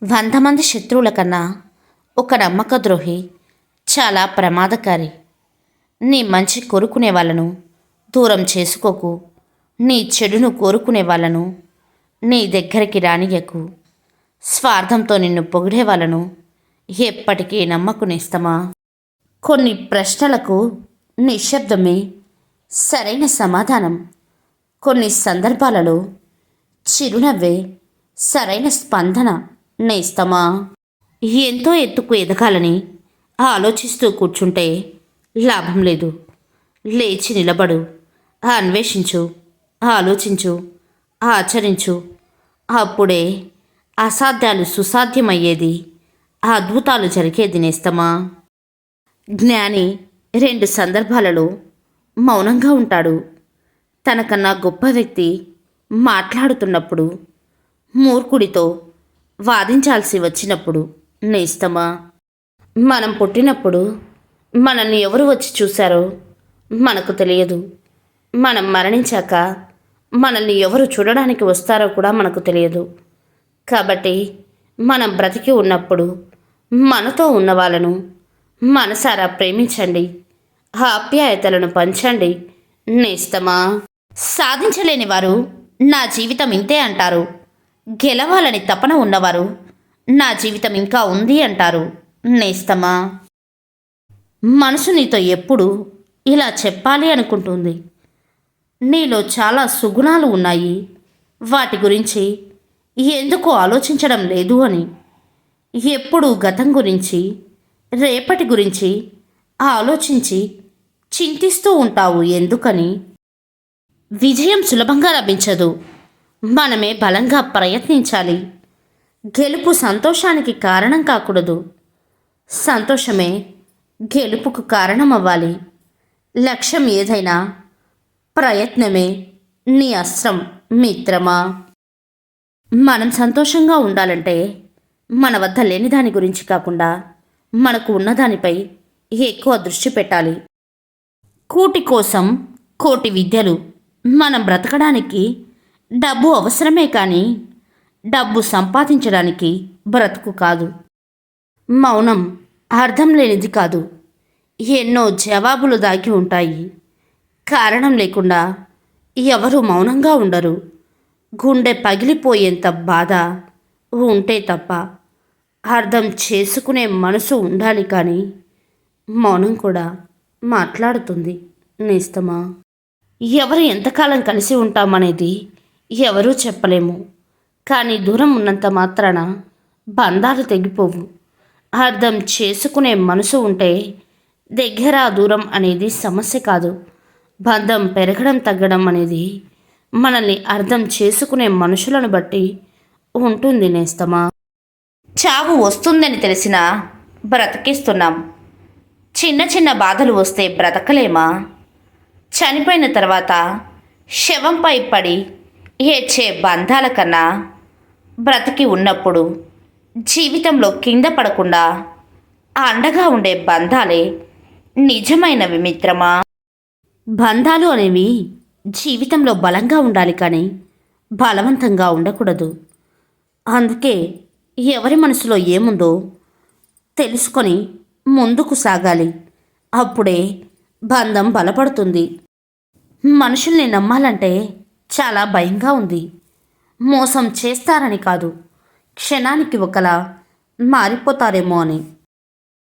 100 మంది శత్రువుల కన్నా ఒక నమ్మక ద్రోహి చాలా ప్రమాదకారి. నీ మంచి కోరుకునే వాళ్ళను దూరం చేసుకోకు. నీ చెడును కోరుకునే వాళ్ళను నీ దగ్గరికి రానియకు. స్వార్థంతో నిన్ను పొగిడే వాళ్ళను ఎప్పటికీ నమ్మకునేస్తమా? కొన్ని ప్రశ్నలకు నిశ్శబ్దమే సరైన సమాధానం. కొన్ని సందర్భాలలో చిరునవ్వే సరైన స్పందన. నేస్తమా? ఎంతో ఎత్తుకు ఎదగాలని ఆలోచిస్తూ కూర్చుంటే లాభం లేదు. లేచి నిలబడు, అన్వేషించు, ఆలోచించు, ఆచరించు. అప్పుడే అసాధ్యాలు సుసాధ్యమయ్యేది, అద్భుతాలు జరిగేది. నేస్తమా? జ్ఞాని 2 సందర్భాలలో మౌనంగా ఉంటాడు. తనకన్నా గొప్ప వ్యక్తి మాట్లాడుతున్నప్పుడు, మూర్ఖుడితో వాదించాల్సి వచ్చినప్పుడు. నేస్తమా? మనం పుట్టినప్పుడు మనల్ని ఎవరు వచ్చి చూశారో మనకు తెలియదు. మనం మరణించాక మనల్ని ఎవరు చూడడానికి వస్తారో కూడా మనకు తెలియదు. కాబట్టి మనం బ్రతికి ఉన్నప్పుడు మనతో ఉన్న వాళ్ళను మనసారా ప్రేమించండి, ఆప్యాయతలను పంచండి. నేస్తమా? సాధించలేని వారు నా జీవితం ఇంతే అంటారు. గెలవాలని తపన ఉన్నవారు నా జీవితం ఇంకా ఉంది అంటారు. నేస్తమా? మనసు నీతో ఎప్పుడు ఇలా చెప్పాలి అనుకుంటుంది. నీలో చాలా సుగుణాలు ఉన్నాయి, వాటి గురించి ఎందుకు ఆలోచించడం లేదు అని. ఎప్పుడు గతం గురించి, రేపటి గురించి ఆలోచించి చింతిస్తూ ఉంటావు ఎందుకని? విజయం సులభంగా లభించదు, మనమే బలంగా ప్రయత్నించాలి. గెలుపు సంతోషానికి కారణం కాకూడదు, సంతోషమే గెలుపుకు కారణమవ్వాలి. లక్ష్యం ఏదైనా ప్రయత్నమే నీ అస్త్రం మిత్రమా. మనం సంతోషంగా ఉండాలంటే మన వద్ద లేని దాని గురించి కాకుండా మనకు ఉన్నదానిపై ఎక్కువ దృష్టి పెట్టాలి. కూటి కోసం కోటి విద్యలు. మనం బ్రతకడానికి డబ్బు అవసరమే కానీ డబ్బు సంపాదించడానికి బ్రతుకు కాదు. మౌనం అర్థం లేనిది కాదు, ఎన్నో జవాబులు దాగి ఉంటాయి. కారణం లేకుండా ఎవరు మౌనంగా ఉండరు. గుండె పగిలిపోయేంత బాధ ఉంటే తప్ప అర్థం చేసుకునే మనసు ఉండాలి. కానీ మౌనం కూడా మాట్లాడుతుంది. నేస్తమా? ఎవరు ఎంతకాలం కలిసి ఉంటామనేది ఎవరూ చెప్పలేము. కానీ దూరం ఉన్నంత మాత్రాన బంధాలు తెగిపోవు. అర్థం చేసుకునే మనసు ఉంటే దగ్గర దూరం అనేది సమస్య కాదు. బంధం పెరగడం తగ్గడం అనేది మనల్ని అర్థం చేసుకునే మనుషులను బట్టి ఉంటుంది. నేస్తమా? చావు వస్తుందని తెలిసినా బ్రతికిస్తున్నాం. చిన్న చిన్న బాధలు వస్తే బ్రతకలేమా? చనిపోయిన తర్వాత శవంపై పడి ఏడ్చే బంధాల కన్నా బ్రతికి ఉన్నప్పుడు జీవితంలో కింద పడకుండా అండగా ఉండే బంధాలే నిజమైనవి మిత్రమా. బంధాలు అనేవి జీవితంలో బలంగా ఉండాలి కానీ బలవంతంగా ఉండకూడదు. అందుకే ఎవరి మనసులో ఏముందో తెలుసుకొని ముందుకు సాగాలి. అప్పుడే బంధం బలపడుతుంది. మనుషుల్ని నమ్మాలంటే చాలా భయంగా ఉంది. మోసం చేస్తారని కాదు, క్షణానికి ఒకలా మారిపోతారేమో అని.